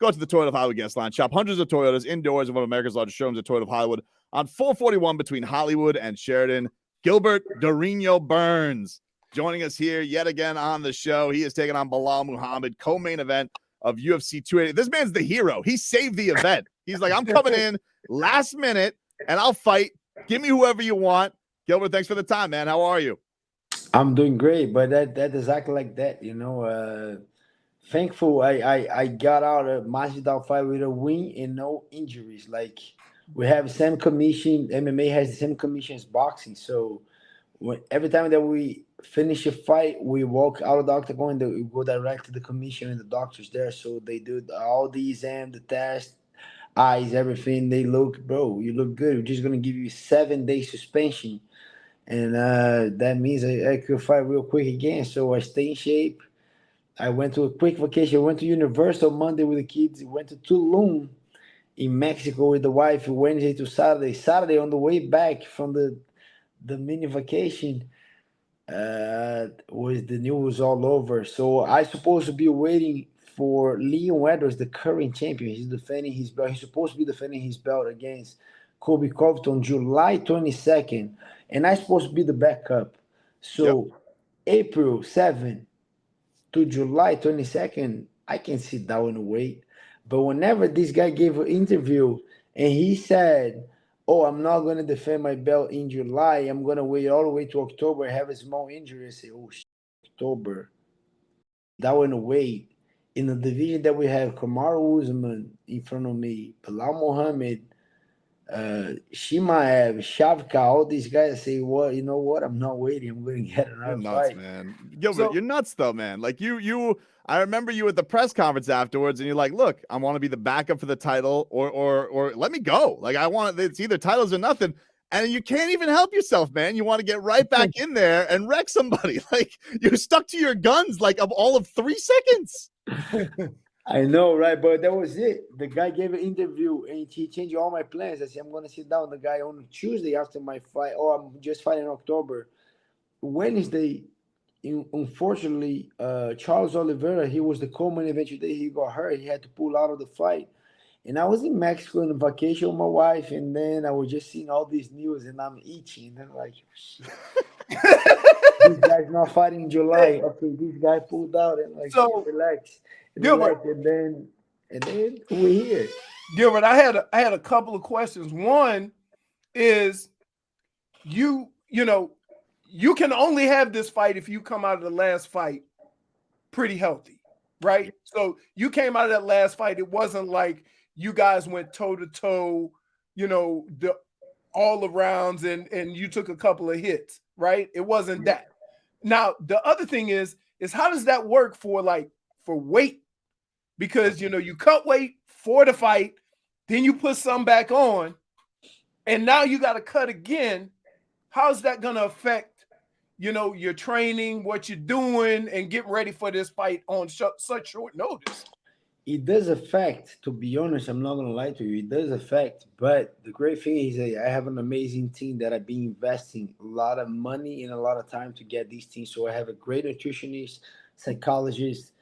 go to the Toyota of Hollywood guest line. Shop hundreds of Toyotas indoors in one of America's largest showrooms at Toyota of Hollywood on 441 between Hollywood and Sheridan. Gilbert Dorino Burns joining us here yet again on the show. He is taking on Belal Muhammad, co-main event of UFC 280. This man's the hero. He saved the event. He's like, I'm coming in last minute, and I'll fight. Give me whoever you want. Gilbert, thanks for the time, man. How are you? I'm doing great, but that exactly like that, thankful I got out of Masvidal fight with a win and no injuries. Like we have the same commission, MMA has the same commission as boxing. So every time that we finish a fight, we walk out of the octagon, we go direct to the commission and the doctors there. So they do all the exam, the test, eyes, everything. They look, bro, you look good. We're just gonna give you 7 day suspension. And that means I could fight real quick again. So I stay in shape. I went to a quick vacation. I went to Universal Monday with the kids. Went to Tulum in Mexico with the wife Wednesday to Saturday. Saturday on the way back from the mini vacation was the news all over. So I supposed to be waiting for Leon Edwards, the current champion. He's defending his belt. He's supposed to be defending his belt against Kobe Covington on July 22nd. And I'm supposed to be the backup. So April 7th to July 22nd, I can sit down and wait. But whenever this guy gave an interview and he said, oh, I'm not going to defend my belt in July. I'm going to wait all the way to October. I have a small injury. I say, oh, October. That went wait. In the division that we have Kamaru Usman in front of me, Belal Muhammad, Shimaev, Shavka, all these guys say, well, you know what? I'm not waiting. I'm going to get another You're nuts, fight. man. Gilbert, you're nuts though, man. Like I remember you at the press conference afterwards and you're like, look, I want to be the backup for the title or let me go. Like it's either titles or nothing. And you can't even help yourself, man. You want to get right back in there and wreck somebody. Like you're stuck to your guns like of all of 3 seconds. I know, right? But that was it. The guy gave an interview and he changed all my plans. I said, I'm going to sit down the guy on Tuesday after my fight. Oh, I'm just fighting in October. Wednesday, unfortunately, Charles Oliveira, he was the co-main event today. He got hurt. He had to pull out of the fight. And I was in Mexico on vacation with my wife. And then I was just seeing all these news and I'm itching. And I'm like, shit. This guy's not fighting in July. Okay, this guy pulled out and like, so, relax. Gilbert, and then we're here. Gilbert, I had a couple of questions. One is you can only have this fight if you come out of the last fight pretty healthy, right? So you came out of that last fight. It wasn't like you guys went toe to toe, all the rounds and you took a couple of hits, right? It wasn't that. Now the other thing is how does that work for weight? Because you cut weight for the fight, then you put some back on, and now you got to cut again. How's that going to affect, your training, what you're doing, and getting ready for this fight on such short notice? It does affect, to be honest, I'm not going to lie to you. It does affect, but the great thing is that I have an amazing team that I've been investing a lot of money and a lot of time to get these teams. So I have a great nutritionist, psychologist,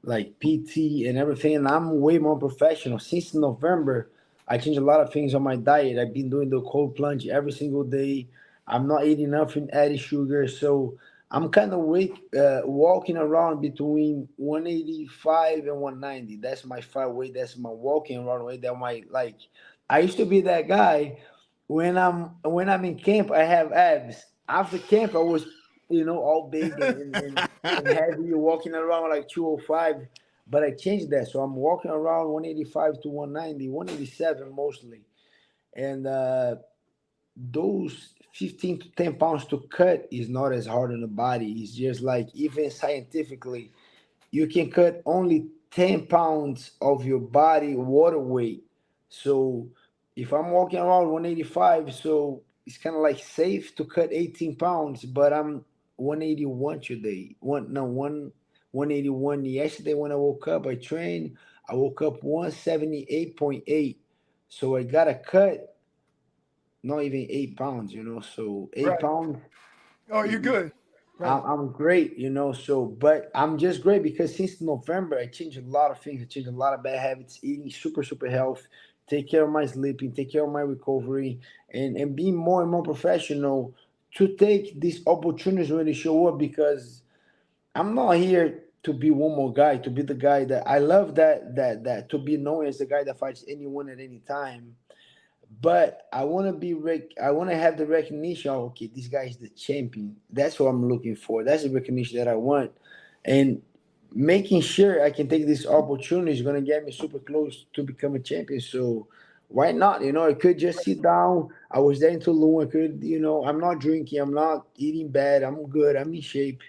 like PT and everything, and I'm way more professional. Since November, I changed a lot of things on my diet. I've been doing the cold plunge every single day. I'm not eating nothing added sugar, so I'm kind of walking around between 185 and 190. That's my fight weight. That's my walking around weight. That I used to be that guy. When I'm in camp, I have abs. After camp, I was all big and heavy, walking around like 205. But I changed that. So I'm walking around 185 to 190, 187 mostly. And those 15 to 10 pounds to cut is not as hard on the body. It's just like, even scientifically, you can cut only 10 pounds of your body water weight. So if I'm walking around 185, so it's kind of like safe to cut 18 pounds, but I'm 181 today. 181 yesterday when I woke up. I trained. I woke up 178.8. So I got a cut, not even 8 pounds, so 8 pounds. Oh, you're good. Right. I'm great, so, but I'm just great because since November, I changed a lot of things. I changed a lot of bad habits, eating super, super health, take care of my sleeping, take care of my recovery, and being more and more professional to take these opportunities when they show up because I'm not here to be one more guy, to be the guy that I love that to be known as the guy that fights anyone at any time. But I want to I want to have the recognition of, okay, this guy is the champion. That's what I'm looking for. That's the recognition that I want. And making sure I can take this opportunity is going to get me super close to become a champion. So why not? I could just sit down. I was there in Tulum. I could, I'm not drinking. I'm not eating bad. I'm good. I'm in shape.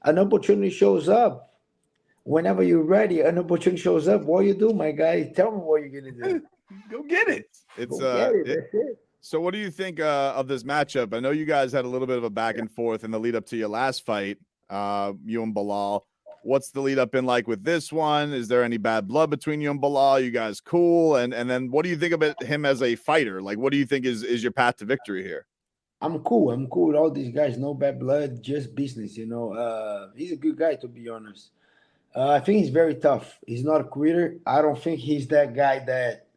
An opportunity shows up. Whenever you're ready, an opportunity shows up. What you do, my guy? Tell me what you're gonna do. Go get it. It's Go get it. That's it. So what do you think of this matchup? I know you guys had a little bit of a back and forth in the lead up to your last fight, you and Belal. What's the lead up been like with this one? Is there any bad blood between you and Belal? You guys cool? And then what do you think about him as a fighter? Like, what do you think is your path to victory here? I'm cool. I'm cool with all these guys. No bad blood, just business. He's a good guy to be honest. I think he's very tough. He's not a quitter. I don't think he's that guy that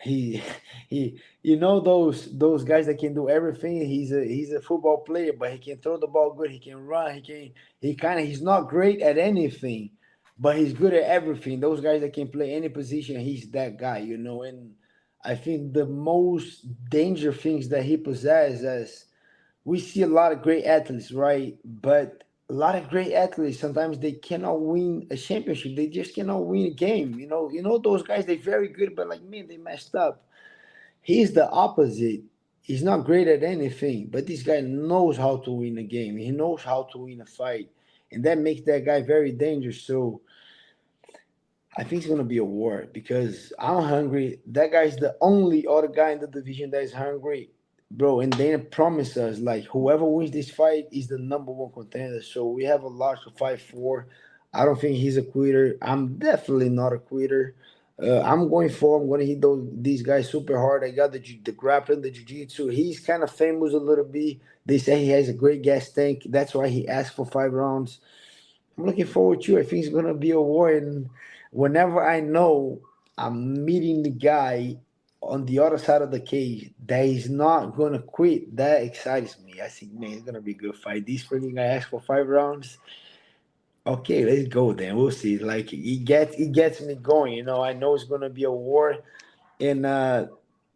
he he those guys that can do everything. He's a football player, but he can throw the ball good. He can run. He's not great at anything, but he's good at everything. Those guys that can play any position, he's that guy. And I think the most danger things that he possesses, we see a lot of great athletes, right? But a lot of great athletes sometimes they cannot win a championship. They just cannot win a game. Those guys they're very good, but like me, they messed up. He's the opposite. He's not great at anything, but this guy knows how to win a game. He knows how to win a fight, and that makes that guy very dangerous. So I think it's gonna be a war because I'm hungry. That guy's the only other guy in the division that is hungry, bro. And Dana promised us like whoever wins this fight is the number one contender. So we have a lot to fight for. I don't think he's a quitter. I'm definitely not a quitter. I'm going for. I'm going to hit these guys super hard. I got the grappling, the jiu-jitsu. He's kind of famous a little bit. They say he has a great gas tank. That's why he asked for 5 rounds. I'm looking forward to it. I think it's gonna be a war, and whenever I know I'm meeting the guy on the other side of the cage that is not gonna quit, that excites me. I think, man, it's gonna be a good fight. This freaking guy asked for 5 rounds. Okay, let's go then. We'll see. Like it gets me going. I know it's gonna be a war, and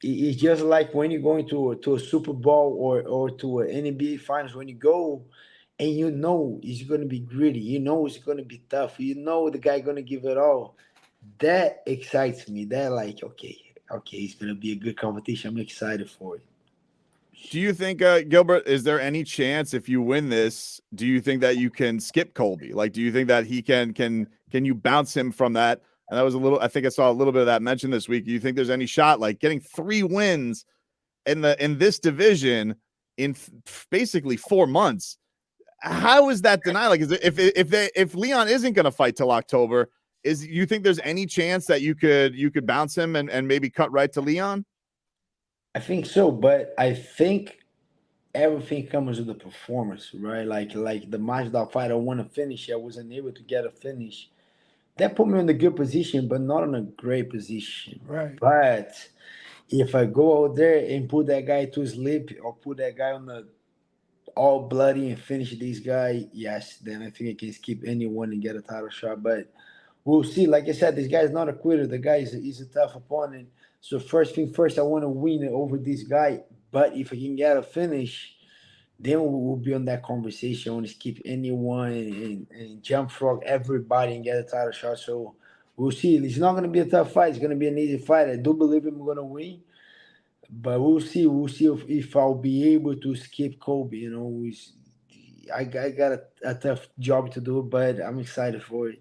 it's just like when you're going to a Super Bowl or to an NBA Finals. When you go and it's going to be gritty, it's going to be tough, the guy going to give it all. That excites me. That like okay, it's going to be a good competition. I'm excited for it. Do you think, Gilbert, is there any chance if you win this, do you think that you can skip Colby? Like, do you think that he can you bounce him from that? And that was I think I saw a little bit of that mentioned this week. Do you think there's any shot like getting 3 wins in this division in basically 4 months? How is that denied? Like, is it, if Leon isn't going to fight till October, you think there's any chance that you could bounce him and maybe cut right to Leon? I think so, but I think everything comes with the performance, right? Like the match that fight I want to finish, I wasn't able to get a finish. That put me in a good position, but not in a great position. Right. But if I go out there and put that guy to sleep or put that guy on the all bloody and finish this guy, yes, then I think I can skip anyone and get a title shot. But we'll see. Like I said, this guy's not a quitter. The guy is a tough opponent. So first thing first, I want to win over this guy. But if I can get a finish, then we'll be on that conversation. I want to skip anyone and jump frog everybody and get a title shot. So we'll see. It's not going to be a tough fight. It's going to be an easy fight. I do believe I'm going to win. But we'll see. We'll see if I'll be able to skip Kobe. I got a tough job to do, but I'm excited for it.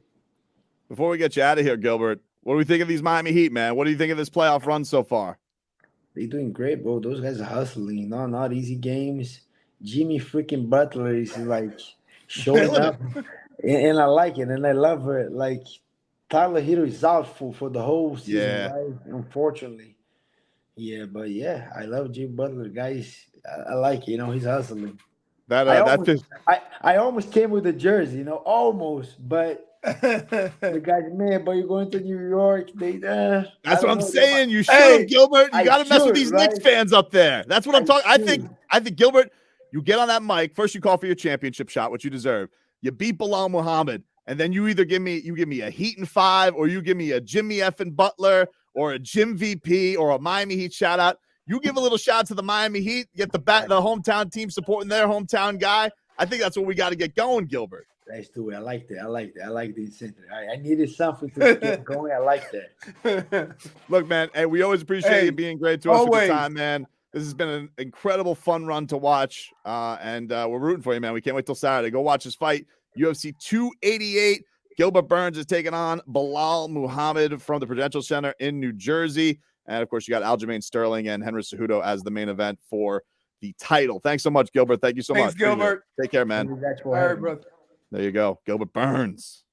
Before we get you out of here, Gilbert, what do we think of these Miami Heat, man? What do you think of this playoff run so far? They're doing great, bro. Those guys are hustling. No, not easy games. Jimmy freaking Butler is like showing up, and I like it, and I love it. Like Tyler Hero is out for the whole season, right? Unfortunately. Yeah, but yeah, I love Jimmy Butler, guys. I like it. He's hustling. I almost came with a jersey, almost, but the guys, man, but you're going to New York. That's what I'm saying. You should have, Gilbert. You got to mess with these Knicks fans up there. That's what I'm talking. I think Gilbert, you get on that mic first. You call for your championship shot, which you deserve. You beat Belal Muhammad, and then you either give me a Heat and 5, or you give me a Jimmy effing Butler, or a Jim VP, or a Miami Heat shout out. You give a little shout out to the Miami Heat. Get the hometown team supporting their hometown guy. I think that's what we got to get going, Gilbert. Let's do it. I like that. I like the incentive. I needed something to get going. I like that. Look, man, and we always appreciate you being great to us with your time, man. This has been an incredible, fun run to watch, and we're rooting for you, man. We can't wait till Saturday. Go watch this fight. UFC 288. Gilbert Burns is taking on Belal Muhammad from the Prudential Center in New Jersey. And, of course, you got Aljamain Sterling and Henry Cejudo as the main event for the title. Thanks so much, Gilbert. Thank you so much. Thanks, Gilbert. Take care, man. All right, brother. There you go. Gilbert Burns.